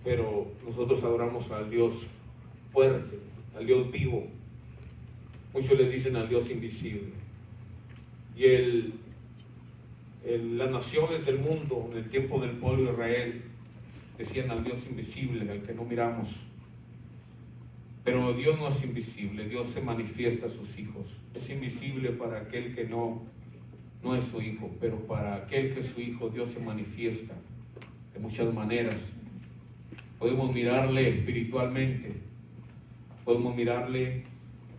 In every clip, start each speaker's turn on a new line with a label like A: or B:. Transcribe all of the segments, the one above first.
A: pero nosotros adoramos al Dios fuerte, al Dios vivo. Muchos le dicen al Dios invisible. Y las naciones del mundo, en el tiempo del pueblo de Israel, decían al Dios invisible, al que no miramos. Pero Dios no es invisible, Dios se manifiesta a sus hijos. Es invisible para aquel que no es su hijo, pero para aquel que es su hijo, Dios se manifiesta de muchas maneras. Podemos mirarle espiritualmente, podemos mirarle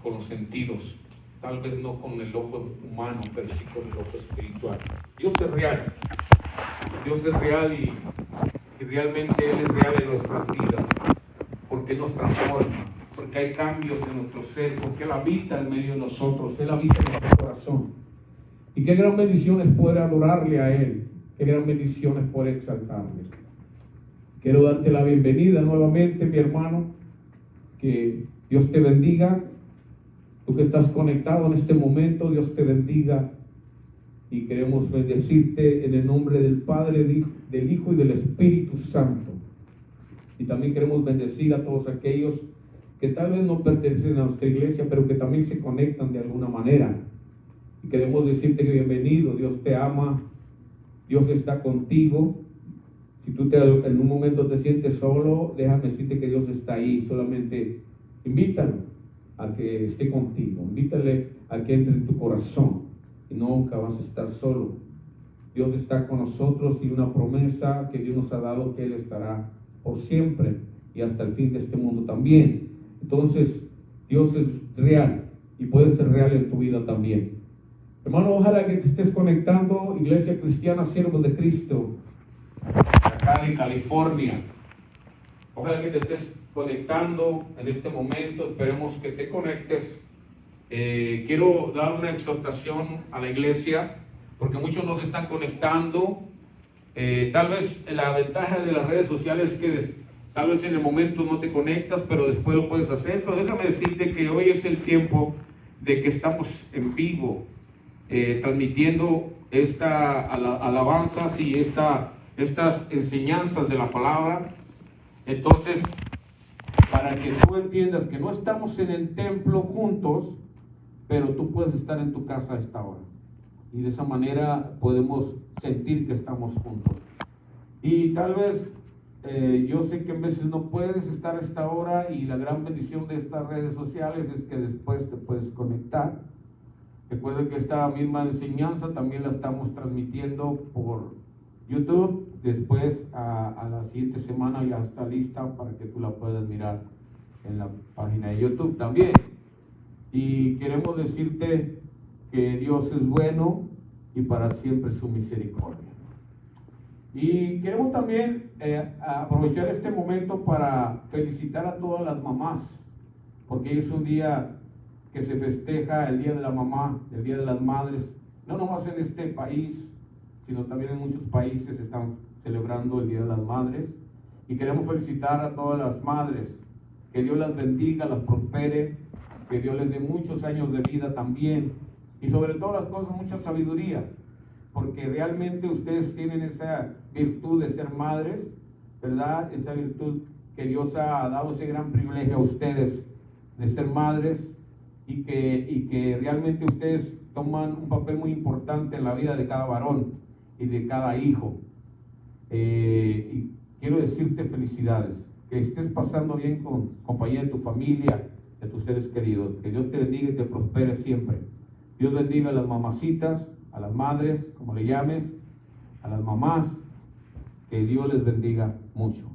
A: con los sentidos, tal vez no con el ojo humano, pero sí con el ojo espiritual. Dios es real, Dios es real y realmente Él es real en nuestras vidas, porque nos transforma, porque hay cambios en nuestro ser, porque Él habita en medio de nosotros, Él habita en nuestro corazón. Y qué gran bendición es poder adorarle a Él, qué gran bendición es poder exaltarle. Quiero darte la bienvenida nuevamente, mi hermano, que Dios te bendiga. Tú que estás conectado en este momento, Dios te bendiga. Y queremos bendecirte en el nombre del Padre, del Hijo y del Espíritu Santo. Y también queremos bendecir a todos aquellos que tal vez no pertenecen a nuestra iglesia, pero que también se conectan de alguna manera. Y queremos decirte que bienvenido, Dios te ama, Dios está contigo. Si tú en un momento te sientes solo, déjame decirte que Dios está ahí. Solamente invítalo a que esté contigo, invítale a que entre en tu corazón y nunca vas a estar solo. Dios está con nosotros y una promesa que Dios nos ha dado, que Él estará por siempre y hasta el fin de este mundo también. Entonces, Dios es real y puede ser real en tu vida también. Hermano, ojalá que te estés conectando, Iglesia Cristiana Siervos de Cristo, acá de California. Ojalá que te estés conectando en este momento, esperemos que te conectes. Quiero dar una exhortación a la iglesia, porque muchos no se están conectando. Tal vez la ventaja de las redes sociales es que tal vez en el momento no te conectas, pero después lo puedes hacer. Pero déjame decirte que hoy es el tiempo de que estamos en vivo, transmitiendo alabanzas y estas enseñanzas de la palabra. Entonces, para que tú entiendas que no estamos en el templo juntos, pero tú puedes estar en tu casa a esta hora. Y de esa manera podemos sentir que estamos juntos. Y tal vez, yo sé que en veces no puedes estar a esta hora, y la gran bendición de estas redes sociales es que después te puedes conectar. Recuerden que esta misma enseñanza también la estamos transmitiendo por YouTube. Después, a la siguiente semana ya está lista para que tú la puedas mirar en la página de YouTube también. Y queremos decirte que Dios es bueno y para siempre su misericordia. Y queremos también aprovechar este momento para felicitar a todas las mamás, porque hoy es un día que se festeja, el Día de la Mamá, el Día de las Madres, no nomás en este país, sino también en muchos países están celebrando el Día de las Madres. Y queremos felicitar a todas las madres, que Dios las bendiga, las prospere, que Dios les dé muchos años de vida también, y sobre todas las cosas mucha sabiduría, porque realmente ustedes tienen esa virtud de ser madres, ¿verdad? Esa virtud que Dios ha dado, ese gran privilegio a ustedes de ser madres, y que realmente ustedes toman un papel muy importante en la vida de cada varón y de cada hijo. Y quiero decirte felicidades, que estés pasando bien con compañía de tu familia, de tus seres queridos. Que Dios te bendiga y te prospere siempre. Dios bendiga a las mamacitas, a las madres, como le llames, a las mamás. Que Dios les bendiga mucho.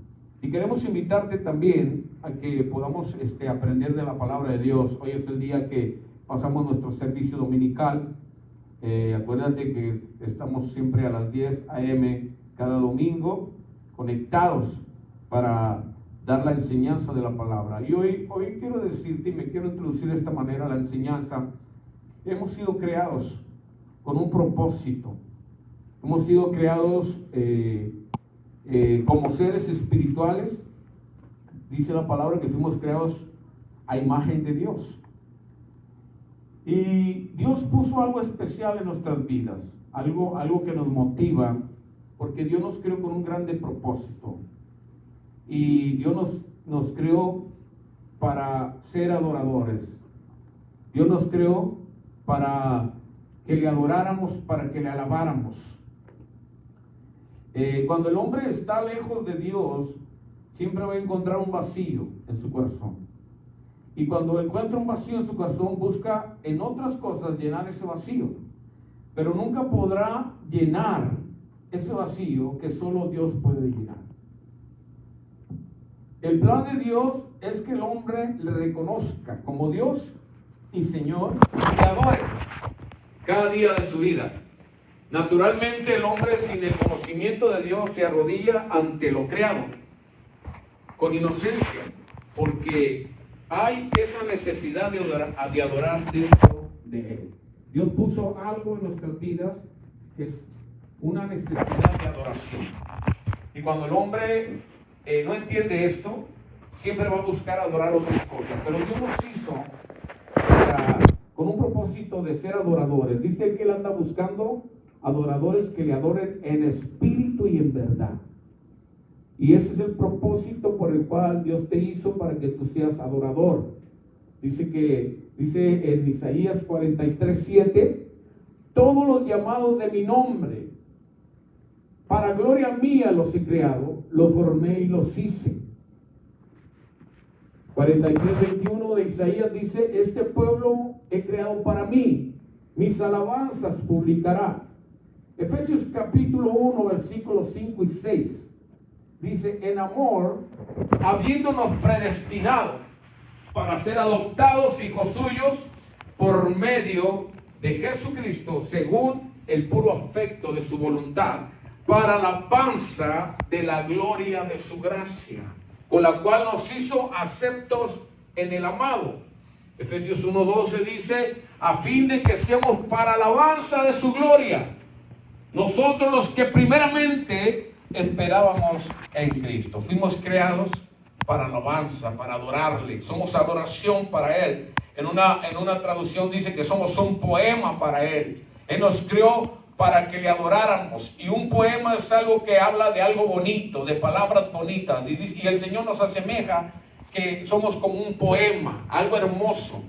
A: Y queremos invitarte también a que podamos aprender de la palabra de Dios. Hoy es el día que pasamos nuestro servicio dominical. Acuérdate que estamos siempre a las 10 a.m. cada domingo conectados para dar la enseñanza de la palabra. Y hoy quiero decirte, y me quiero introducir de esta manera la enseñanza. Hemos sido creados con un propósito. Hemos sido creados como seres espirituales. Dice la palabra que fuimos creados a imagen de Dios. Y Dios puso algo especial en nuestras vidas, algo que nos motiva, porque Dios nos creó con un grande propósito. y Dios nos creó para ser adoradores. Dios nos creó para que le adoráramos, para que le alabáramos. Cuando el hombre está lejos de Dios, siempre va a encontrar un vacío en su corazón. Y cuando encuentra un vacío en su corazón, busca en otras cosas llenar ese vacío. Pero nunca podrá llenar ese vacío que solo Dios puede llenar. El plan de Dios es que el hombre le reconozca como Dios y Señor, y le adore cada día de su vida. Naturalmente, el hombre sin el conocimiento de Dios se arrodilla ante lo creado con inocencia, porque hay esa necesidad de adorar dentro de Él. Dios puso algo en nuestras vidas que es una necesidad de adoración. Y cuando el hombre no entiende esto, siempre va a buscar adorar otras cosas. Pero Dios nos hizo con un propósito de ser adoradores. Dice que Él anda buscando adoradores que le adoren en espíritu y en verdad. Y ese es el propósito por el cual Dios te hizo, para que tú seas adorador. Dice en Isaías 43:7, todos los llamados de mi nombre, para gloria mía los he creado, los formé y los hice. 43:21 de Isaías dice, este pueblo he creado para mí, mis alabanzas publicará. Efesios capítulo 1, versículos 5 y 6. Dice, en amor, habiéndonos predestinado para ser adoptados hijos suyos por medio de Jesucristo, según el puro afecto de su voluntad, para la alabanza de la gloria de su gracia, con la cual nos hizo aceptos en el amado. Efesios 1:12 dice, a fin de que seamos para alabanza de su gloria, nosotros los que primeramente esperábamos en Cristo. Fuimos creados para alabanza, para adorarle. Somos adoración para Él. En una traducción dice que somos un poema para Él. Él nos creó para que le adoráramos. Y un poema es algo que habla de algo bonito, de palabras bonitas. Y el Señor nos asemeja que somos como un poema, algo hermoso.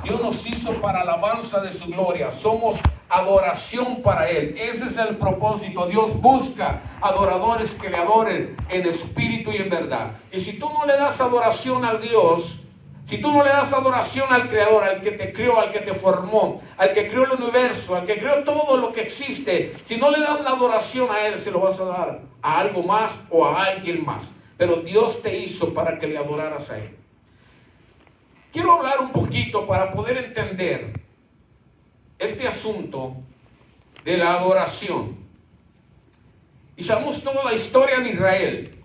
A: Dios nos hizo para alabanza de su gloria. Somos adoración para Él. Ese es el propósito. Dios busca adoradores que le adoren en espíritu y en verdad. Y si tú no le das adoración a Dios, si tú no le das adoración al Creador, al que te creó, al que te formó, al que creó el universo, al que creó todo lo que existe, si no le das la adoración a Él, se lo vas a dar a algo más o a alguien más. Pero Dios te hizo para que le adoraras a Él. Quiero hablar un poquito para poder entender este asunto de la adoración. Y sabemos toda la historia de Israel.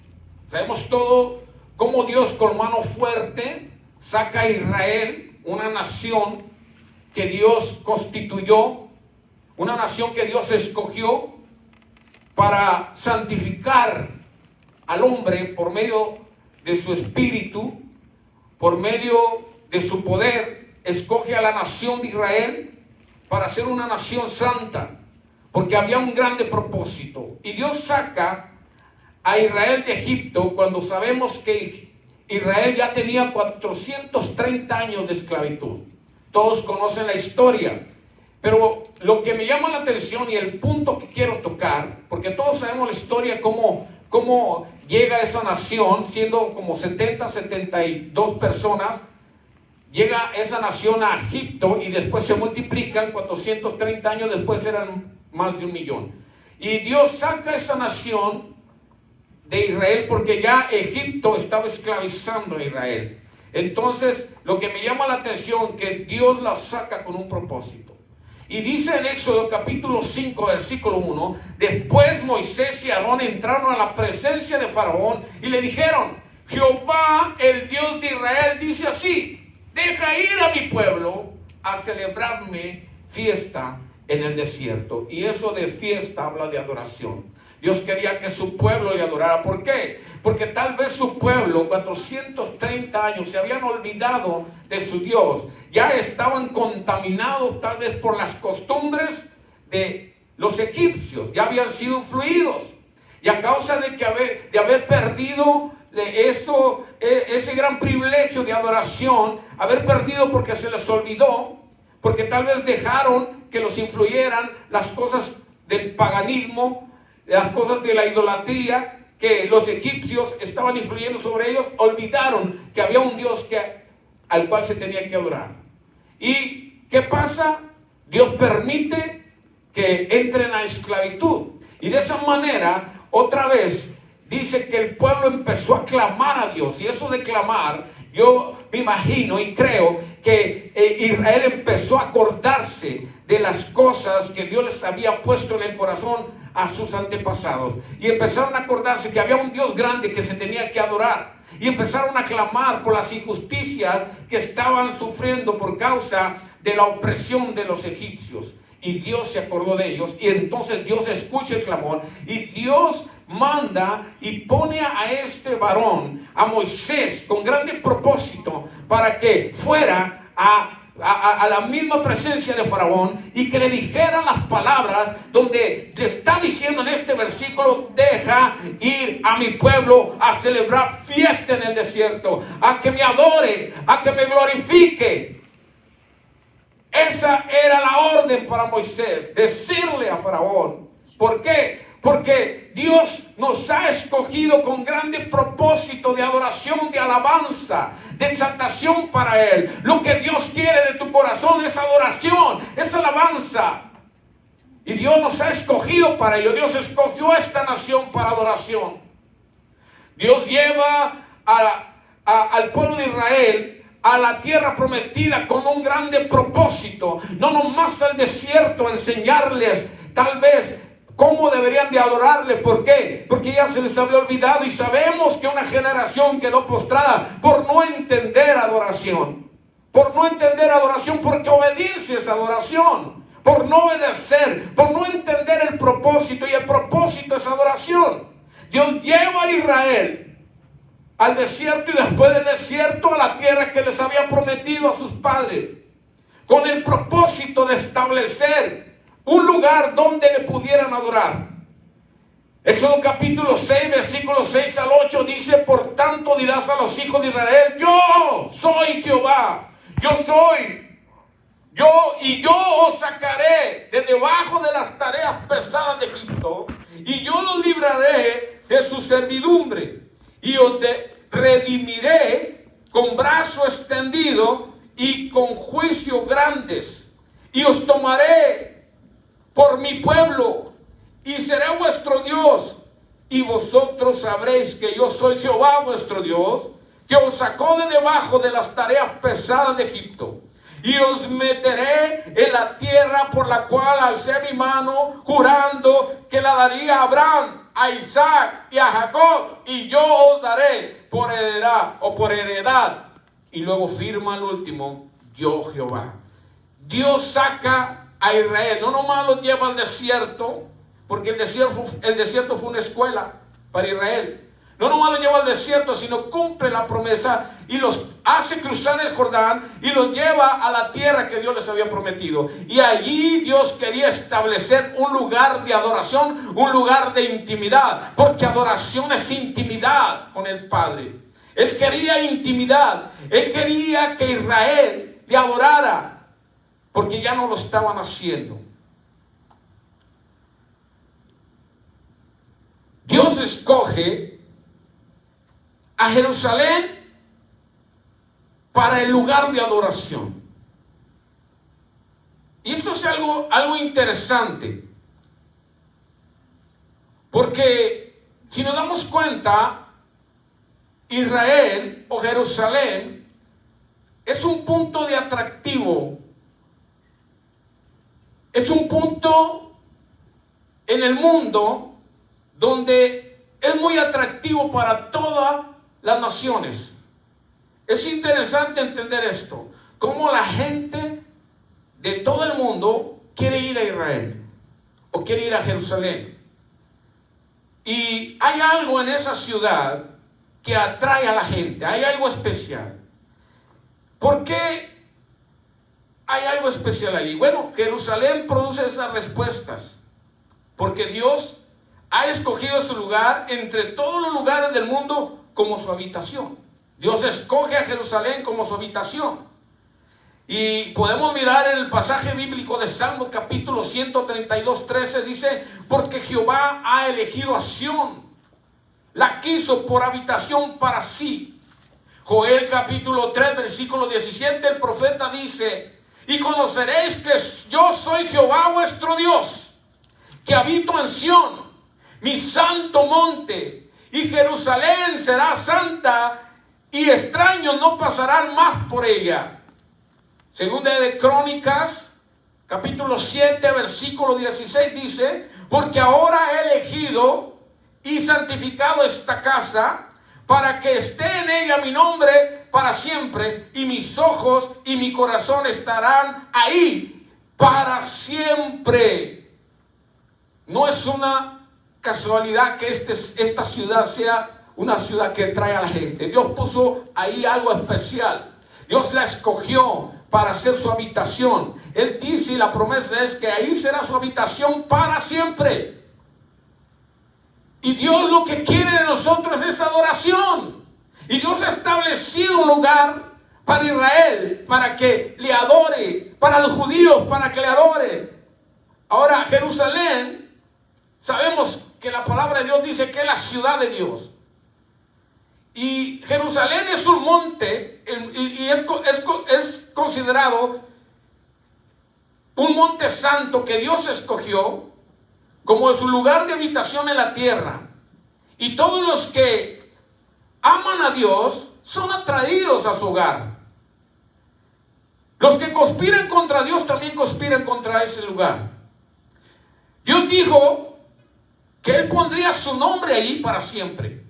A: Sabemos todo cómo Dios con mano fuerte saca a Israel, una nación que Dios constituyó, una nación que Dios escogió para santificar al hombre por medio de su espíritu, por medio de su poder. Escoge a la nación de Israel para ser una nación santa, porque había un grande propósito. Y Dios saca a Israel de Egipto cuando sabemos que Israel ya tenía 430 años de esclavitud. Todos conocen la historia. Pero lo que me llama la atención y el punto que quiero tocar, porque todos sabemos la historia, cómo llega esa nación, siendo como 72 personas, llega esa nación a Egipto y después se multiplican, 430 años después eran más de 1 millón. Y Dios saca a esa nación de Israel porque ya Egipto estaba esclavizando a Israel. Entonces, lo que me llama la atención, que Dios la saca con un propósito. Y dice en Éxodo capítulo 5, versículo 1, después Moisés y Aarón entraron a la presencia de Faraón y le dijeron, Jehová, el Dios de Israel, dice así, deja ir a mi pueblo a celebrarme fiesta en el desierto. Y eso de fiesta habla de adoración. Dios quería que su pueblo le adorara. ¿Por qué? Porque tal vez su pueblo, 430 años, se habían olvidado de su Dios. Ya estaban contaminados tal vez por las costumbres de los egipcios. Ya habían sido influidos. Y a causa de haber perdido ese gran privilegio de adoración, haber perdido porque se les olvidó, porque tal vez dejaron que los influyeran las cosas del paganismo, las cosas de la idolatría, que los egipcios estaban influyendo sobre ellos. Olvidaron que había un Dios al cual se tenía que adorar. ¿Y qué pasa? Dios permite que entren a esclavitud. Y de esa manera, otra vez, dice que el pueblo empezó a clamar a Dios. Y eso de clamar, yo me imagino y creo que Israel empezó a acordarse de las cosas que Dios les había puesto en el corazón a sus antepasados. Y empezaron a acordarse que había un Dios grande que se tenía que adorar. Y empezaron a clamar por las injusticias que estaban sufriendo por causa de la opresión de los egipcios. Y Dios se acordó de ellos. Y entonces Dios escucha el clamor. Y Dios manda y pone a este varón, a Moisés, con grande propósito, para que fuera a la misma presencia de Faraón y que le dijera las palabras donde le está diciendo en este versículo: deja ir a mi pueblo a celebrar fiesta en el desierto, a que me adore, a que me glorifique. Esa era la orden para Moisés, decirle a Faraón. ¿Por qué? Porque Dios nos ha escogido con grande propósito de adoración, de alabanza, de exaltación para Él. Lo que Dios quiere de tu corazón es adoración, es alabanza. Y Dios nos ha escogido para ello. Dios escogió a esta nación para adoración. Dios lleva al pueblo de Israel a la tierra prometida con un grande propósito. No nomás al desierto, enseñarles tal vez cómo deberían de adorarle. ¿Por qué? Porque ya se les había olvidado. Y sabemos que una generación quedó postrada por no entender adoración. Por no entender adoración, porque obediencia es adoración. Por no obedecer, por no entender el propósito. Y el propósito es adoración. Dios lleva a Israel al desierto y después del desierto a la tierra que les había prometido a sus padres, con el propósito de establecer un lugar donde le pudieran adorar. Éxodo capítulo 6, versículos 6 al 8 dice: por tanto dirás a los hijos de Israel: yo soy Jehová, yo soy, yo os sacaré de debajo de las tareas pesadas de Egipto, y yo los libraré de su servidumbre, y os redimiré con brazo extendido y con juicio grandes, y os tomaré por mi pueblo, y seré vuestro Dios, y vosotros sabréis que yo soy Jehová vuestro Dios, que os sacó de debajo de las tareas pesadas de Egipto, y os meteré en la tierra por la cual alcé mi mano, jurando que la daría a Abraham, a Isaac y a Jacob, y yo os daré por heredad. Y luego firma al último: yo Jehová. Dios saca a Israel, no nomás los lleva al desierto, porque el desierto fue una escuela para Israel. No nomás los lleva al desierto, sino cumple la promesa y los hace cruzar el Jordán y los lleva a la tierra que Dios les había prometido. Y allí Dios quería establecer un lugar de adoración, un lugar de intimidad, porque adoración es intimidad con el Padre. Él quería intimidad, Él quería que Israel le adorara, porque ya no lo estaban haciendo. Dios escoge a Jerusalén para el lugar de adoración. Y esto es algo interesante, porque si nos damos cuenta, Israel o Jerusalén es un punto de atractivo, es un punto en el mundo donde es muy atractivo para todas las naciones. Es interesante entender esto, cómo la gente de todo el mundo quiere ir a Israel o quiere ir a Jerusalén. Y hay algo en esa ciudad que atrae a la gente, hay algo especial. ¿Por qué hay algo especial allí? Bueno, Jerusalén produce esas respuestas, porque Dios ha escogido su lugar entre todos los lugares del mundo
B: como su habitación. Dios escoge a Jerusalén como su habitación. Y podemos mirar en el pasaje bíblico de Salmos capítulo 132, 13, dice: porque Jehová ha elegido a Sión, la quiso por habitación para sí. Joel capítulo 3, versículo 17, el profeta dice: y conoceréis que yo soy Jehová vuestro Dios, que habito en Sión, mi santo monte, y Jerusalén será santa, y extraños no pasarán más por ella. Segunda de Crónicas, capítulo 7, versículo 16 dice: porque ahora he elegido y santificado esta casa, para que esté en ella mi nombre para siempre, y mis ojos y mi corazón estarán ahí para siempre. No es una casualidad que esta ciudad sea una ciudad que trae a la gente. Dios puso ahí algo especial. Dios la escogió para ser su habitación. Él dice, y la promesa es que ahí será su habitación para siempre. Y Dios lo que quiere de nosotros es adoración. Y Dios ha establecido un lugar para Israel, para que le adore, para los judíos, para que le adore. Ahora, Jerusalén, sabemos que la palabra de Dios dice que es la ciudad de Dios. Y Jerusalén es un monte, y es considerado un monte santo que Dios escogió como su lugar de habitación en la tierra. Y todos los que aman a Dios son atraídos a su hogar. Los que conspiran contra Dios también conspiran contra ese lugar. Dios dijo que Él pondría su nombre ahí para siempre.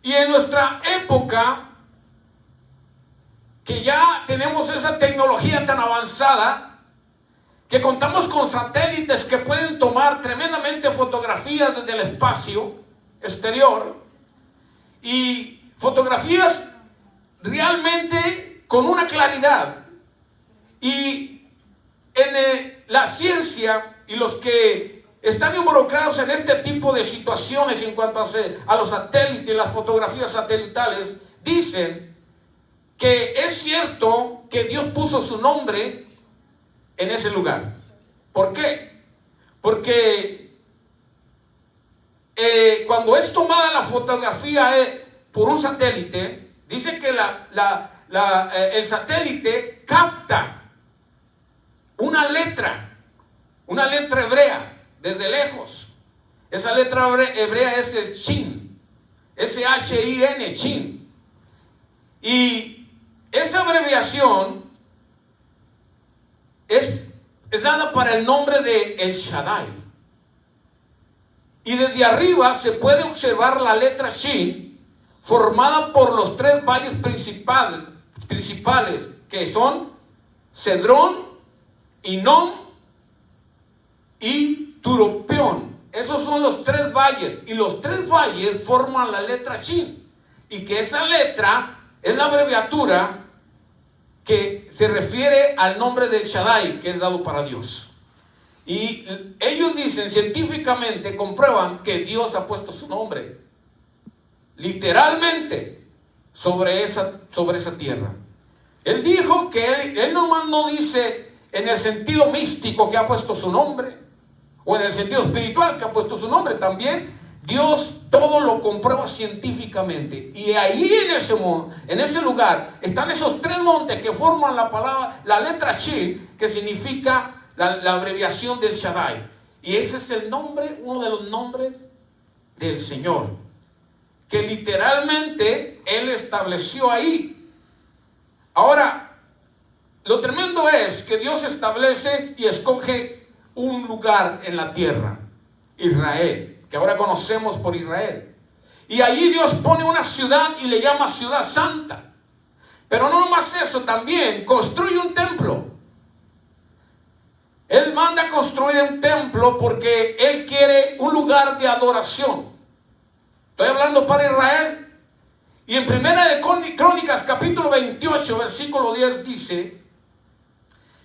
B: Y en nuestra época, que ya tenemos esa tecnología tan avanzada, que contamos con satélites que pueden tomar tremendamente fotografías desde el espacio exterior, y fotografías realmente con una claridad. Y en la ciencia y los que están involucrados en este tipo de situaciones en cuanto a los satélites, las fotografías satelitales, dicen que es cierto que Dios puso su nombre en ese lugar. ¿Por qué? Porque cuando es tomada la fotografía por un satélite, dice que el satélite capta una letra hebrea desde lejos. Esa letra hebrea es el Shin, S-H-I-N, Shin. Y esa abreviación es dada para el nombre de El Shaddai. Y desde arriba se puede observar la letra Shin, formada por los tres valles principales, que son Cedrón, Hinnom y Turopeón. Esos son los tres valles, y los tres valles forman la letra Shin, y que esa letra es la abreviatura que se refiere al nombre del Shaddai, que es dado para Dios. Y ellos dicen, científicamente comprueban que Dios ha puesto su nombre literalmente sobre esa tierra. Él dijo que él nomás no dice en el sentido místico que ha puesto su nombre, o en el sentido espiritual que ha puesto su nombre. También Dios todo lo comprueba científicamente. Y ahí en ese lugar están esos tres montes que forman la letra Shin, que significa la abreviación del Shaddai. Y ese es el nombre, uno de los nombres del Señor, que literalmente Él estableció ahí. Ahora, lo tremendo es que Dios establece y escoge un lugar en la tierra, Israel, que ahora conocemos por Israel. Y allí Dios pone una ciudad y le llama ciudad santa. Pero no nomás eso, también construye un templo. Él manda construir un templo porque Él quiere un lugar de adoración. Estoy hablando para Israel. Y en Primera de Crónicas, capítulo 28, versículo 10 dice: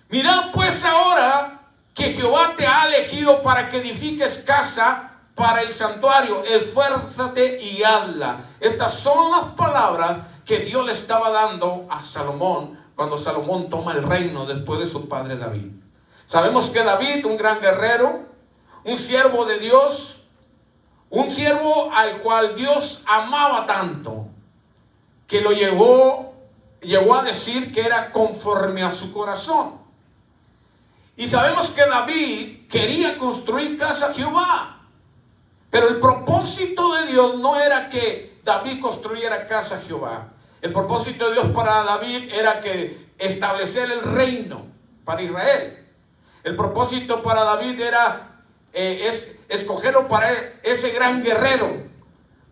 B: mirad pues ahora que Jehová te ha elegido para que edifiques casa para el santuario, esfuérzate y hazla. Estas son las palabras que Dios le estaba dando a Salomón cuando Salomón toma el reino después de su padre David. Sabemos que David, un gran guerrero, un siervo de Dios, un siervo al cual Dios amaba tanto, que lo llegó a decir que era conforme a su corazón. Y sabemos que David quería construir casa a Jehová, pero el propósito de Dios no era que David construyera casa a Jehová. El propósito de Dios para David era que establecer el reino para Israel. El propósito para David era escogerlo para ese gran guerrero,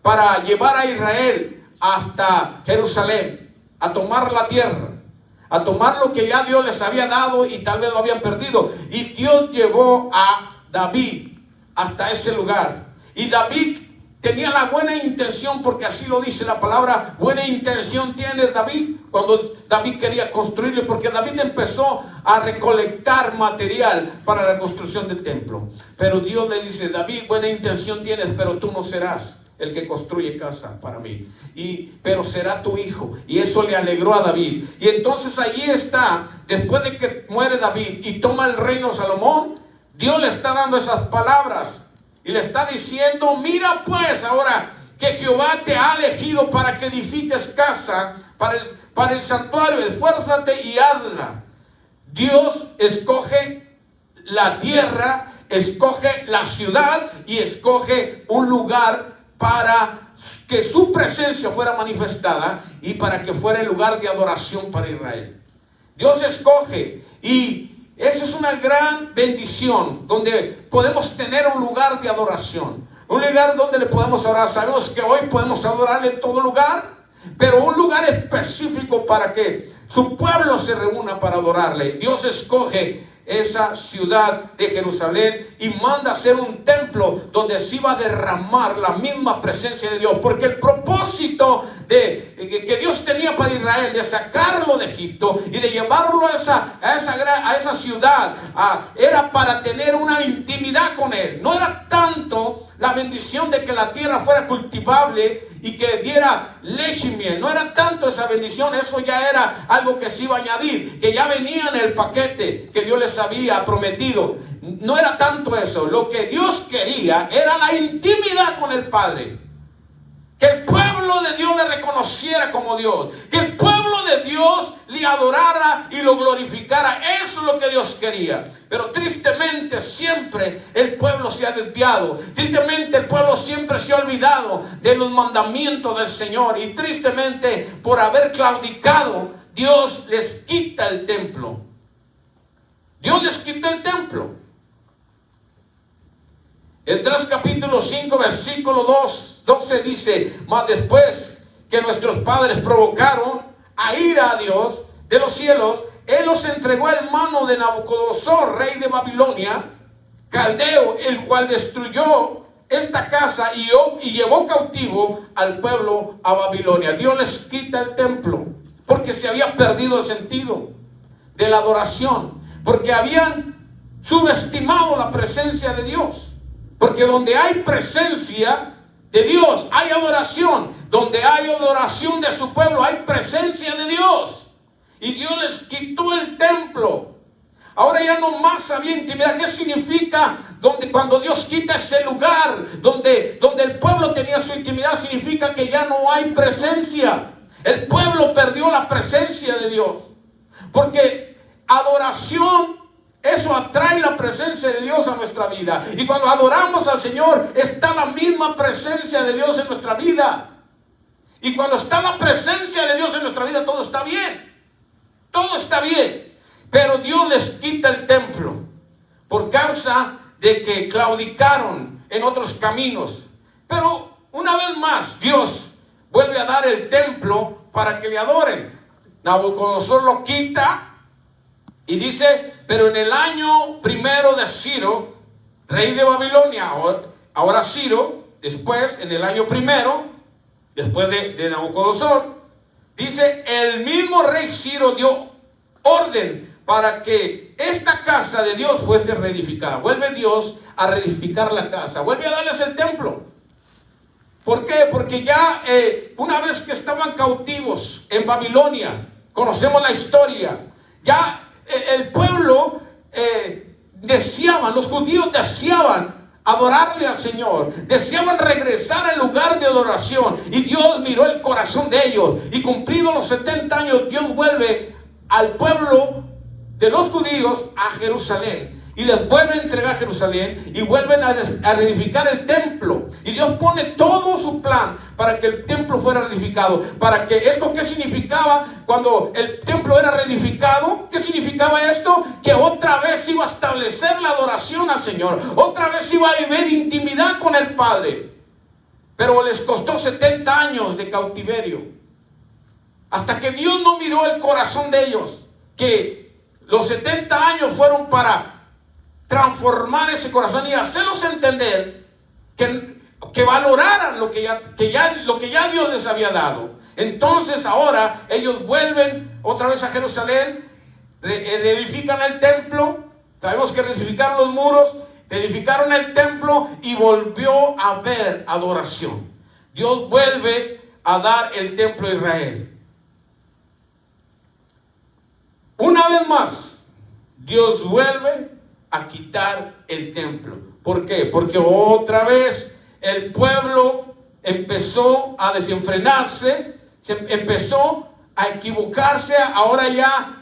B: para llevar a Israel hasta Jerusalén, a tomar la tierra, a tomar lo que ya Dios les había dado y tal vez lo habían perdido. Y Dios llevó a David hasta ese lugar. Y David tenía la buena intención, porque así lo dice la palabra. Buena intención tiene David cuando David quería construirlo, porque David empezó a recolectar material para la construcción del templo. Pero Dios le dice: David, buena intención tienes, pero tú no serás el que construye casa para mí, pero será tu hijo. Y eso le alegró a David. Y entonces allí está, después de que muere David y toma el reino Salomón, Dios le está dando esas palabras y le está diciendo: mira pues ahora que Jehová te ha elegido para que edifiques casa para el santuario, esfuérzate y hazla. Dios escoge la tierra, escoge la ciudad y escoge un lugar para que su presencia fuera manifestada y para que fuera el lugar de adoración para Israel. Dios escoge, y esa es una gran bendición, donde podemos tener un lugar de adoración, un lugar donde le podemos adorar. Sabemos que hoy podemos adorarle en todo lugar, pero un lugar específico para que su pueblo se reúna para adorarle. Dios escoge esa ciudad de Jerusalén y manda hacer un templo donde se iba a derramar la misma presencia de Dios, porque el propósito que Dios tenía para Israel, de sacarlo de Egipto y de llevarlo a esa ciudad, era para tener una intimidad con Él. No era tanto la bendición de que la tierra fuera cultivable y que diera leche y miel. No era tanto esa bendición, eso ya era algo que se iba a añadir, que ya venía en el paquete que Dios les había prometido. No era tanto eso. Lo que Dios quería era la intimidad con el Padre. Que el pueblo de Dios le reconociera como Dios, que el pueblo de Dios le adorara y lo glorificara. Eso es lo que Dios quería. Pero tristemente siempre el pueblo se ha desviado. Tristemente el pueblo siempre se ha olvidado de los mandamientos del Señor. Y tristemente, por haber claudicado, Dios les quita el templo. Dios les quita el templo. Esdras capítulo 5 versículo 12 dice: mas después que nuestros padres provocaron a ira a Dios de los cielos, Él los entregó en mano de Nabucodonosor, rey de Babilonia, caldeo, el cual destruyó esta casa y llevó cautivo al pueblo a Babilonia. Dios les quita el templo porque se había perdido el sentido de la adoración, porque habían subestimado la presencia de Dios. Porque donde hay presencia de Dios, hay adoración. Donde hay adoración de su pueblo, hay presencia de Dios. Y Dios les quitó el templo. Ahora ya no más había intimidad. ¿Qué significa cuando Dios quita ese lugar donde el pueblo tenía su intimidad? Significa que ya no hay presencia. El pueblo perdió la presencia de Dios. Porque adoración, eso atrae la presencia de Dios a nuestra vida. Y cuando adoramos al Señor, está la misma presencia de Dios en nuestra vida. Y cuando está la presencia de Dios en nuestra vida, todo está bien. Todo está bien. Pero Dios les quita el templo por causa de que claudicaron en otros caminos. Pero una vez más, Dios vuelve a dar el templo para que le adoren. Nabucodonosor lo quita. Y dice: pero en el año primero de Ciro, rey de Babilonia, ahora Ciro, después, en el año primero, después de Nabucodonosor, dice: el mismo rey Ciro dio orden para que esta casa de Dios fuese reedificada. Vuelve Dios a reedificar la casa, vuelve a darles el templo. ¿Por qué? Porque ya una vez que estaban cautivos en Babilonia, conocemos la historia, ya el pueblo deseaban, los judíos deseaban adorarle al Señor, deseaban regresar al lugar de adoración, y Dios miró el corazón de ellos, y cumplidos los 70 años, Dios vuelve al pueblo de los judíos a Jerusalén, y les vuelve a entregar Jerusalén, y vuelven a reedificar el templo, y Dios pone todo su plan para que el templo fuera reedificado. Para que esto, ¿qué significaba cuando el templo era reedificado? ¿Qué significaba esto? Que otra vez iba a establecer la adoración al Señor, otra vez iba a vivir intimidad con el Padre. Pero les costó 70 años de cautiverio, hasta que Dios no miró el corazón de ellos, que los 70 años fueron para transformar ese corazón y hacerlos entender que valoraran lo que ya Dios les había dado. Entonces ahora ellos vuelven otra vez a Jerusalén, reedifican el templo. Sabemos que reedificaron los muros, reedificaron el templo, y volvió a haber adoración. Dios vuelve a dar el templo a Israel. Una vez más, Dios vuelve a quitar el templo. ¿Por qué? Porque otra vez el pueblo empezó a desenfrenarse, empezó a equivocarse. Ahora ya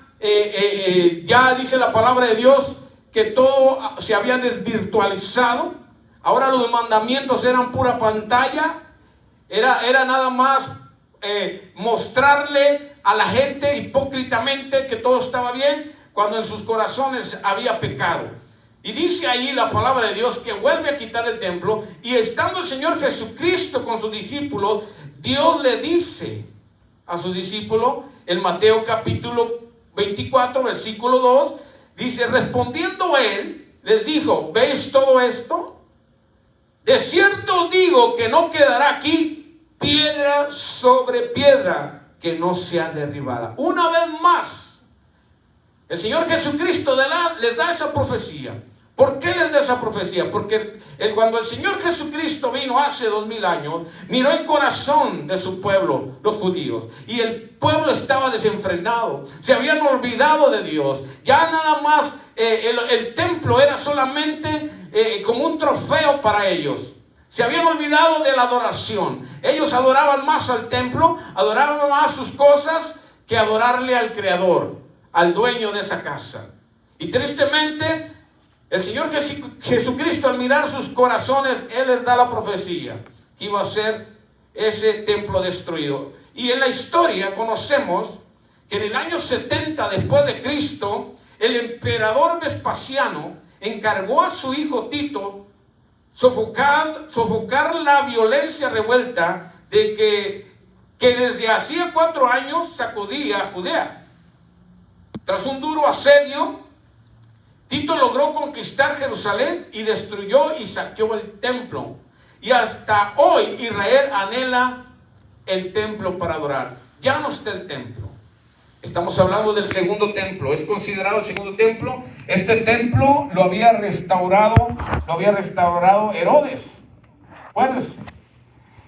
B: dice la palabra de Dios que todo se había desvirtualizado. Ahora los mandamientos eran pura pantalla. Era nada más mostrarle a la gente hipócritamente que todo estaba bien, cuando en sus corazones había pecado. Y dice ahí la palabra de Dios que vuelve a quitar el templo, y estando el Señor Jesucristo con sus discípulos, Dios le dice a sus discípulos en Mateo capítulo 24 versículo 2, dice: respondiendo él, les dijo: ¿veis todo esto? De cierto os digo que no quedará aquí piedra sobre piedra que no sea derribada. Una vez más, el Señor Jesucristo les da esa profecía. ¿Por qué les da esa profecía? Porque cuando el Señor Jesucristo vino hace 2000 años, miró el corazón de su pueblo, los judíos, y el pueblo estaba desenfrenado, se habían olvidado de Dios. Ya nada más el templo era solamente como un trofeo para ellos. Se habían olvidado de la adoración. Ellos adoraban más al templo, adoraban más sus cosas que adorarle al Creador, al dueño de esa casa. Y tristemente, el Señor Jesucristo, al mirar sus corazones, Él les da la profecía que iba a ser ese templo destruido. Y en la historia conocemos que en el año 70 después de Cristo, el emperador Vespasiano encargó a su hijo Tito sofocar la violencia revuelta que desde hacía 4 años sacudía a Judea. Tras un duro asedio, Tito logró conquistar Jerusalén y destruyó y saqueó el templo. Y hasta hoy Israel anhela el templo para adorar. Ya no está el templo. Estamos hablando del segundo templo. Es considerado el segundo templo. Este templo lo había restaurado Herodes. Acuérdense.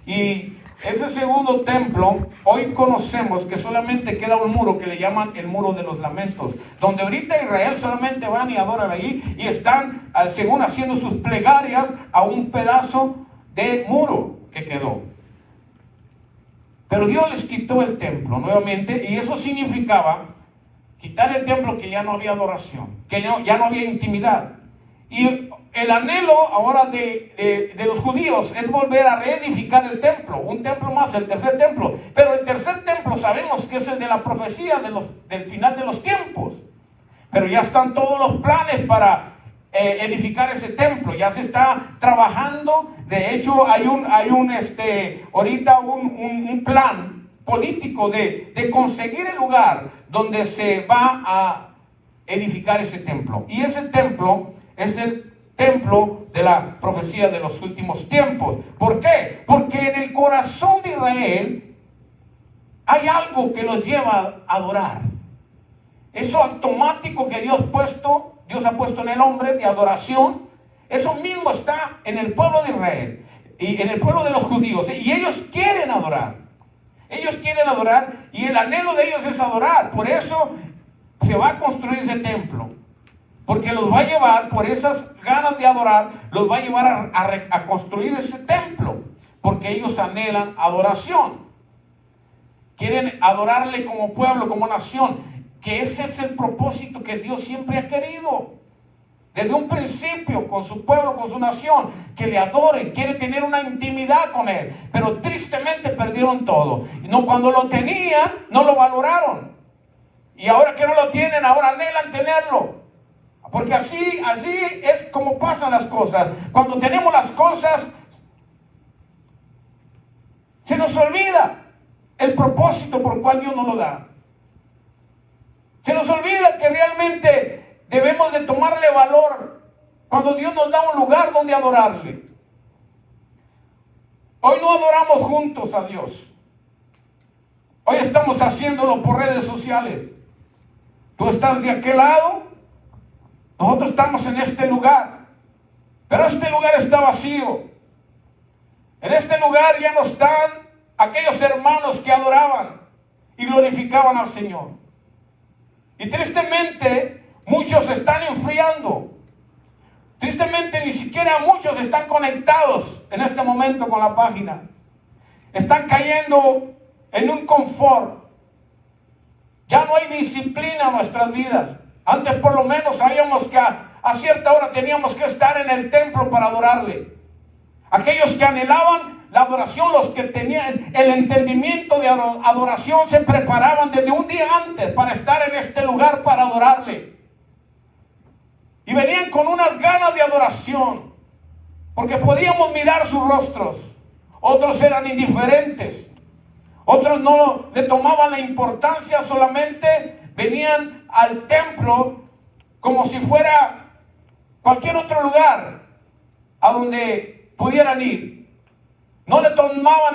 B: Y ese segundo templo, hoy conocemos que solamente queda un muro que le llaman el muro de los lamentos, donde ahorita Israel solamente van y adoran allí, y están según haciendo sus plegarias a un pedazo de muro que quedó. Pero Dios les quitó el templo nuevamente, y eso significaba quitar el templo, que ya no había adoración, que ya no había intimidad. Y el anhelo ahora de los judíos es volver a reedificar el templo, un templo más, el tercer templo. Pero el tercer templo sabemos que es el de la profecía del final de los tiempos. Pero ya están todos los planes para edificar ese templo, ya se está trabajando. De hecho hay ahorita un plan político de conseguir el lugar donde se va a edificar ese templo. Y ese templo es el templo de la profecía de los últimos tiempos. ¿Por qué? Porque en el corazón de Israel hay algo que los lleva a adorar. eso automático que Dios ha puesto en el hombre de adoración, eso mismo está en el pueblo de Israel y en el pueblo de los judíos. Y ellos quieren adorar. Ellos quieren adorar y el anhelo de ellos es adorar. Por eso se va a construir ese templo. Porque los va a llevar, por esas ganas de adorar, los va a llevar a construir ese templo. Porque ellos anhelan adoración. Quieren adorarle como pueblo, como nación. Que ese es el propósito que Dios siempre ha querido. Desde un principio, con su pueblo, con su nación. Que le adoren, quiere tener una intimidad con Él. Pero tristemente perdieron todo. Y no, cuando lo tenían, no lo valoraron. Y ahora que no lo tienen, ahora anhelan tenerlo. Porque así es como pasan las cosas. Cuando tenemos las cosas, se nos olvida el propósito por el cual Dios nos lo da. Se nos olvida que realmente debemos de tomarle valor cuando Dios nos da un lugar donde adorarle. Hoy no adoramos juntos a Dios. Hoy estamos haciéndolo por redes sociales. Tú estás de aquel lado, nosotros estamos en este lugar, pero este lugar está vacío. En este lugar ya no están aquellos hermanos que adoraban y glorificaban al Señor. Y tristemente muchos se están enfriando. Tristemente ni siquiera muchos están conectados en este momento con la página. Están cayendo en un confort. Ya no hay disciplina en nuestras vidas. Antes por lo menos sabíamos que a cierta hora teníamos que estar en el templo para adorarle. Aquellos que anhelaban la adoración, los que tenían el entendimiento de adoración, se preparaban desde un día antes para estar en este lugar para adorarle. Y venían con unas ganas de adoración, porque podíamos mirar sus rostros. Otros eran indiferentes. Otros no le tomaban la importancia, solamente venían al templo como si fuera cualquier otro lugar a donde pudieran ir. No le tomaban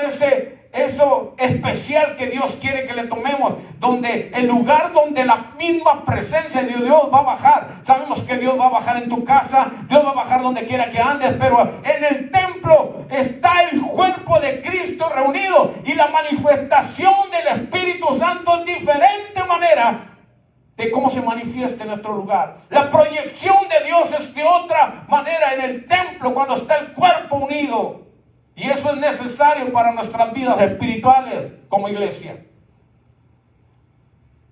B: eso especial que Dios quiere que le tomemos, donde el lugar donde la misma presencia de Dios va a bajar. Sabemos que Dios va a bajar en tu casa, Dios va a bajar donde quiera que andes, pero en el templo está el cuerpo de Cristo reunido y la manifestación del Espíritu Santo en diferente manera de cómo se manifiesta en nuestro lugar. La proyección de Dios es de otra manera en el templo cuando está el cuerpo unido. Y eso es necesario para nuestras vidas espirituales como iglesia.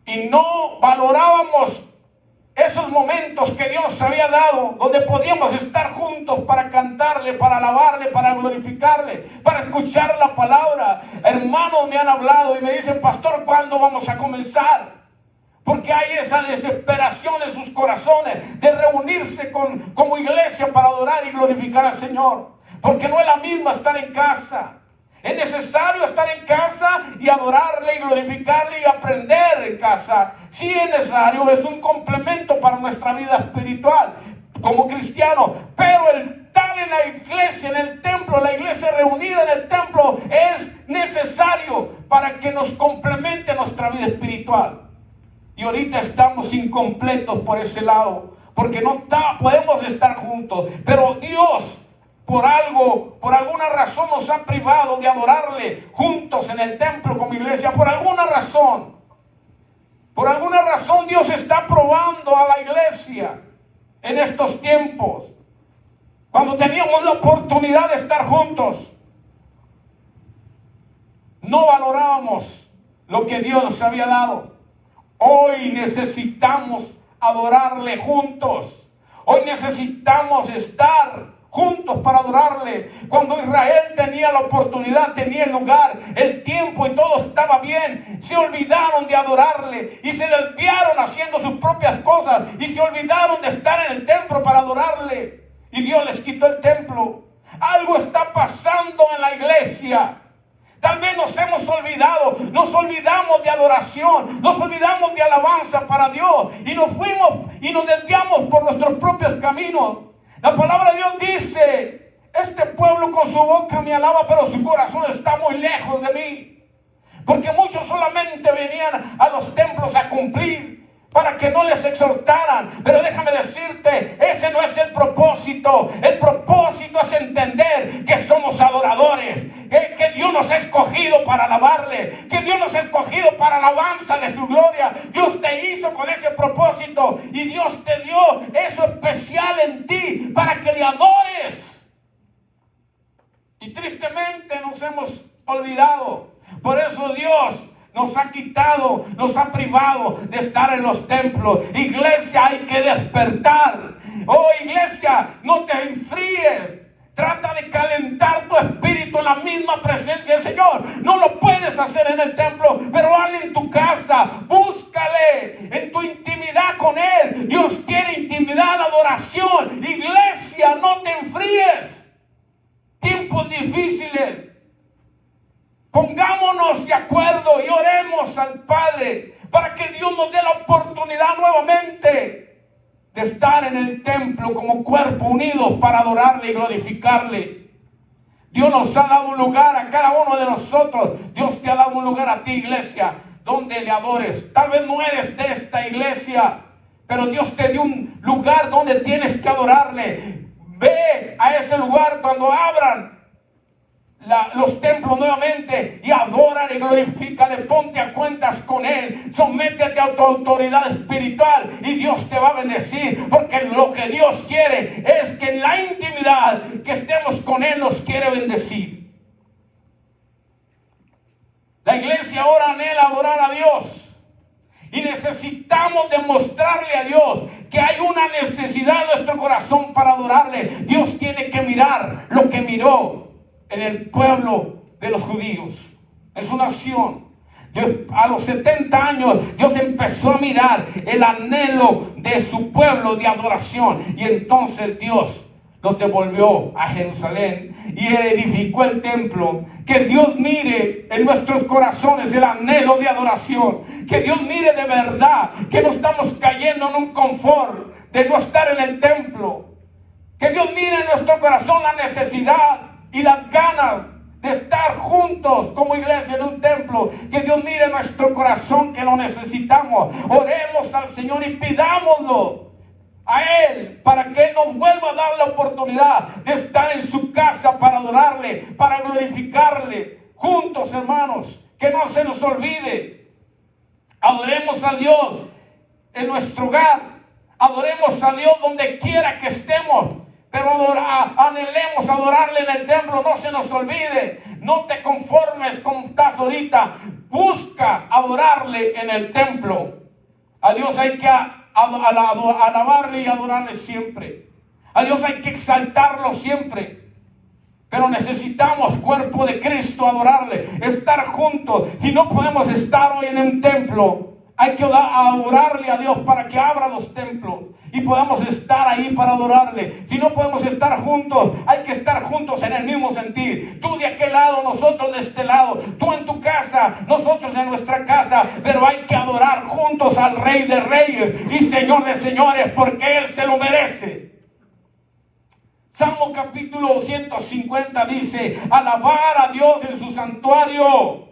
B: Y no valorábamos esos momentos que Dios había dado, donde podíamos estar juntos para cantarle, para alabarle, para glorificarle, para escuchar la palabra. Hermanos me han hablado y me dicen: pastor, ¿cuándo vamos a comenzar? Porque hay esa desesperación en sus corazones de reunirse como iglesia para adorar y glorificar al Señor. Porque no es la misma estar en casa. Es necesario estar en casa y adorarle y glorificarle y aprender en casa. Sí es necesario, es un complemento para nuestra vida espiritual como cristianos. Pero el estar en la iglesia, en el templo, la iglesia reunida en el templo es necesario para que nos complemente nuestra vida espiritual. Y ahorita estamos incompletos por ese lado, porque no podemos estar juntos. Pero Dios, por alguna razón nos ha privado de adorarle juntos en el templo como iglesia. Por alguna razón Dios está probando a la iglesia en estos tiempos. Cuando teníamos la oportunidad de estar juntos, no valorábamos lo que Dios nos había dado. Hoy necesitamos adorarle juntos. Hoy necesitamos estar juntos para adorarle. Cuando Israel tenía la oportunidad, tenía el lugar, el tiempo y todo estaba bien, se olvidaron de adorarle y se desviaron haciendo sus propias cosas y se olvidaron de estar en el templo para adorarle, y Dios les quitó el templo. Algo está pasando en la iglesia. Tal vez nos hemos olvidado, nos olvidamos de adoración, nos olvidamos de alabanza para Dios y nos fuimos y nos desviamos por nuestros propios caminos. La palabra de Dios dice: este pueblo con su boca me alaba, pero su corazón está muy lejos de mí. Porque muchos solamente venían a los templos a cumplir, para que no les exhortaran. Pero déjame decirte, ese no es el propósito. El propósito es entender que somos adoradores, que Dios nos ha escogido para alabarle, que Dios nos ha escogido para alabanza de su gloria. Dios te hizo con ese propósito y Dios te dio eso especial en ti para que le adores. Y tristemente nos hemos olvidado. Por eso Dios nos ha quitado, nos ha privado de estar en los templos. Iglesia, hay que despertar. Oh, iglesia, no te enfríes. Trata de calentar tu espíritu en la misma presencia del Señor. No lo puedes hacer en el templo, pero hazlo en tu casa. Búscale en tu intimidad con Él. Dios quiere intimidad, adoración. Iglesia, no te enfríes. Tiempos difíciles. Pongámonos de acuerdo y oremos al Padre para que Dios nos dé la oportunidad nuevamente de estar en el templo como cuerpo unidos para adorarle y glorificarle. Dios nos ha dado un lugar a cada uno de nosotros. Dios te ha dado un lugar a ti, iglesia, donde le adores. Tal vez no eres de esta iglesia, pero Dios te dio un lugar donde tienes que adorarle. Ve a ese lugar cuando abran los templos nuevamente y adórale, glorifícale, ponte a cuentas con Él, sométete a tu autoridad espiritual y Dios te va a bendecir, porque lo que Dios quiere es que en la intimidad que estemos con Él nos quiere bendecir. La iglesia ahora anhela adorar a Dios y necesitamos demostrarle a Dios que hay una necesidad en nuestro corazón para adorarle. Dios tiene que mirar lo que miró en el pueblo de los judíos, en su nación. Dios, a los 70 años, Dios empezó a mirar el anhelo de su pueblo de adoración. Y entonces Dios los devolvió a Jerusalén y edificó el templo. Que Dios mire en nuestros corazones el anhelo de adoración. Que Dios mire de verdad que no estamos cayendo en un confort de no estar en el templo. Que Dios mire en nuestro corazón la necesidad y las ganas de estar juntos como iglesia en un templo. Que Dios mire nuestro corazón, que lo necesitamos. Oremos al Señor y pidámoslo a Él para que Él nos vuelva a dar la oportunidad de estar en su casa para adorarle, para glorificarle juntos, hermanos. Que no se nos olvide. Adoremos a Dios en nuestro hogar. Adoremos a Dios donde quiera que estemos. Pero anhelemos adorarle en el templo. No se nos olvide. No te conformes como estás ahorita. Busca adorarle en el templo. A Dios hay que alabarle y adorarle siempre. A Dios hay que exaltarlo siempre. Pero necesitamos, cuerpo de Cristo, adorarle, estar juntos. Si no podemos estar hoy en un templo, hay que adorarle a Dios para que abra los templos y podamos estar ahí para adorarle. Si no podemos estar juntos, hay que estar juntos en el mismo sentir. Tú de aquel lado, nosotros de este lado. Tú en tu casa, nosotros en nuestra casa. Pero hay que adorar juntos al Rey de Reyes y Señor de Señores, porque Él se lo merece. Salmo capítulo 150 dice: alabar a Dios en su santuario,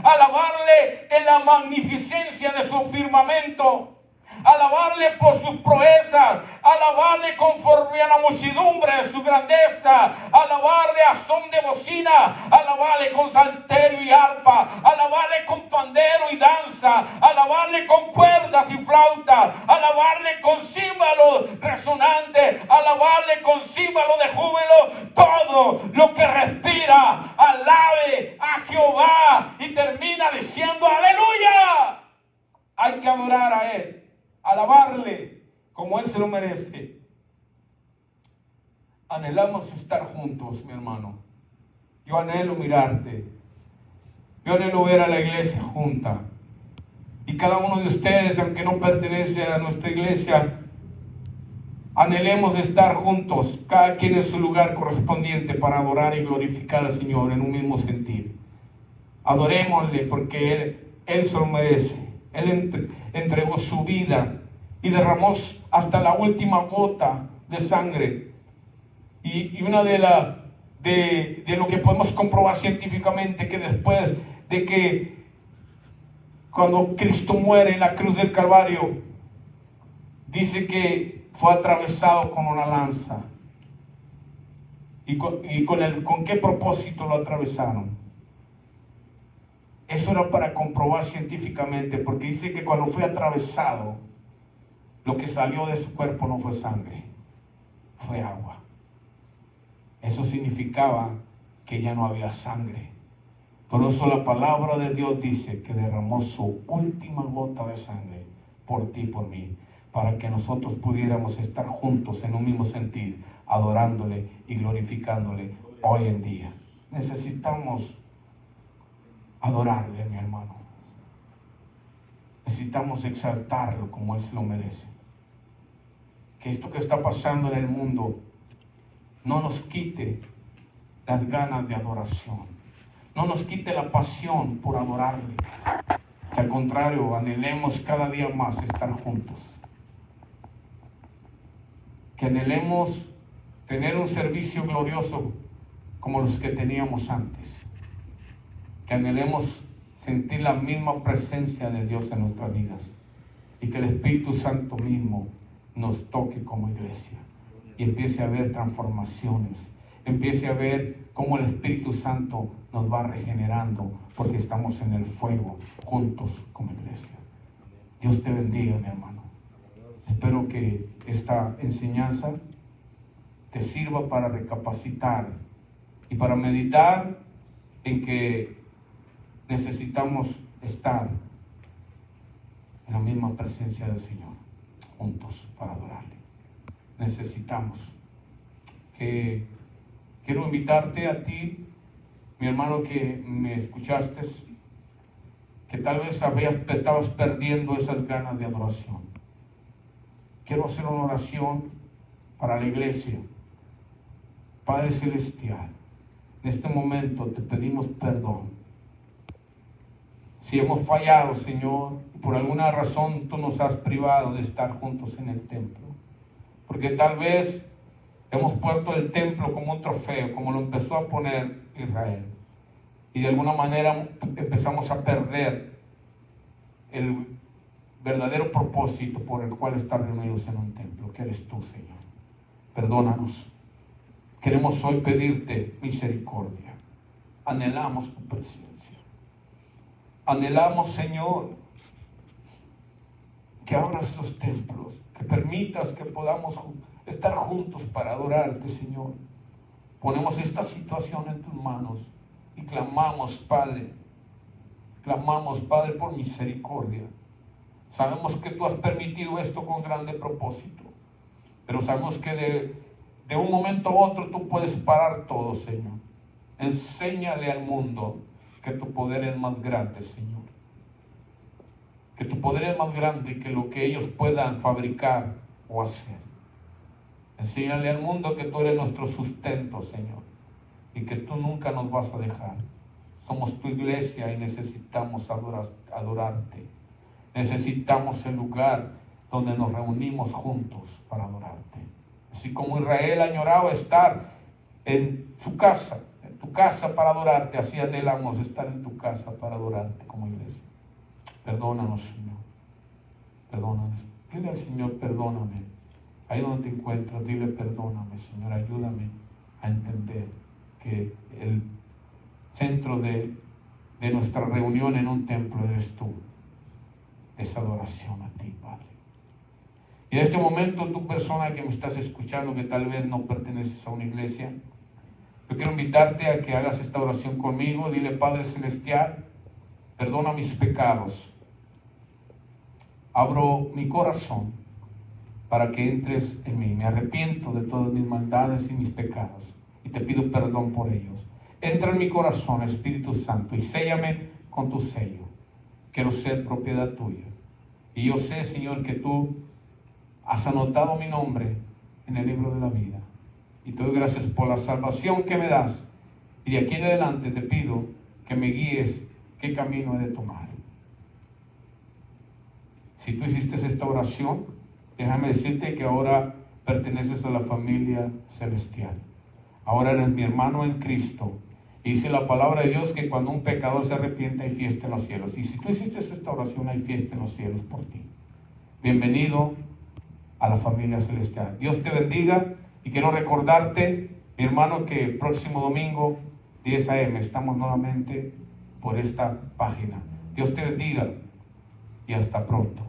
B: alabarle en la magnificencia de su firmamento, alabarle por sus proezas, alabarle conforme a la muchedumbre de su grandeza, alabarle a son de bocina, alabarle con salterio y arpa, alabarle con pandero y danza, alabarle con cuerdas y flautas, alabarle con címbalos resonantes, alabarle con címbalo de júbilo. Todo lo que respira, alabe a Jehová. Y termina diciendo: aleluya. Hay que adorar a Él, alabarle como Él se lo merece. Anhelamos estar juntos, mi hermano. Yo anhelo mirarte. Yo anhelo ver a la iglesia junta. Y cada uno de ustedes, aunque no pertenece a nuestra iglesia, anhelemos estar juntos, cada quien en su lugar correspondiente, para adorar y glorificar al Señor en un mismo sentir. Adorémosle porque Él se lo merece. Él entregó su vida y derramó hasta la última gota de sangre. Y una de lo que podemos comprobar científicamente, que después de que cuando Cristo muere en la cruz del Calvario, dice que fue atravesado con una lanza. ¿Y con qué propósito lo atravesaron? Eso era para comprobar científicamente, porque dice que cuando fue atravesado, lo que salió de su cuerpo no fue sangre, fue agua. Eso significaba que ya no había sangre. Por eso la palabra de Dios dice que derramó su última gota de sangre por ti y por mí, para que nosotros pudiéramos estar juntos en un mismo sentir, adorándole y glorificándole hoy en día. Necesitamos adorarle, mi hermano. Necesitamos exaltarlo como Él se lo merece. Que esto que está pasando en el mundo no nos quite las ganas de adoración, no nos quite la pasión por adorarle. Que al contrario, anhelemos cada día más estar juntos. Que anhelemos tener un servicio glorioso como los que teníamos antes. Que anhelemos sentir la misma presencia de Dios en nuestras vidas. Y que el Espíritu Santo mismo nos toque como iglesia. Y empiece a haber transformaciones. Empiece a ver cómo el Espíritu Santo nos va regenerando. Porque estamos en el fuego juntos como iglesia. Dios te bendiga, mi hermano. Espero que esta enseñanza te sirva para recapacitar y para meditar en que necesitamos estar en la misma presencia del Señor, juntos para adorarle. Necesitamos. Quiero invitarte a ti, mi hermano, que me escuchaste, que tal vez estabas perdiendo esas ganas de adoración. Quiero hacer una oración para la iglesia. Padre Celestial, en este momento te pedimos perdón. Si hemos fallado, Señor, por alguna razón tú nos has privado de estar juntos en el templo. Porque tal vez hemos puesto el templo como un trofeo, como lo empezó a poner Israel. Y de alguna manera empezamos a perder el verdadero propósito por el cual estar reunidos en un templo, que eres tú, Señor. Perdónanos. Queremos hoy pedirte misericordia. Anhelamos tu presencia. Anhelamos, Señor, que abras los templos, que permitas que podamos estar juntos para adorarte, Señor. Ponemos esta situación en tus manos y clamamos, Padre, por misericordia. Sabemos que tú has permitido esto con grande propósito, pero sabemos que de un momento a otro tú puedes parar todo, Señor. Enséñale al mundo que tu poder es más grande, Señor. Que tu poder es más grande que lo que ellos puedan fabricar o hacer. Enséñale al mundo que tú eres nuestro sustento, Señor, y que tú nunca nos vas a dejar. Somos tu iglesia y necesitamos adorarte. Necesitamos el lugar donde nos reunimos juntos para adorarte. Así como Israel añoraba estar en tu casa para adorarte, así anhelamos estar en tu casa para adorarte como iglesia. Perdónanos, Señor. Perdónanos. Dile al Señor, perdóname. Ahí donde te encuentras, dile, perdóname, Señor. Ayúdame a entender que el centro de nuestra reunión en un templo eres tú. Es adoración a ti, Padre. Y en este momento, tú, persona que me estás escuchando, que tal vez no perteneces a una iglesia, yo quiero invitarte a que hagas esta oración conmigo. Dile, Padre Celestial, perdona mis pecados. Abro mi corazón para que entres en mí. Me arrepiento de todas mis maldades y mis pecados y te pido perdón por ellos. Entra en mi corazón, Espíritu Santo, y séllame con tu sello. Quiero ser propiedad tuya. Y yo sé, Señor, que tú has anotado mi nombre en el libro de la vida. Y te doy gracias por la salvación que me das. Y de aquí en adelante te pido que me guíes qué camino he de tomar. Si tú hiciste esta oración, déjame decirte que ahora perteneces a la familia celestial. Ahora eres mi hermano en Cristo. Y dice la palabra de Dios que cuando un pecador se arrepiente hay fiesta en los cielos. Y si tú hiciste esta oración, hay fiesta en los cielos por ti. Bienvenido
A: a la familia celestial. Dios te bendiga y quiero recordarte, mi hermano, que el próximo domingo 10 a.m. estamos nuevamente por esta página. Dios te bendiga y hasta pronto.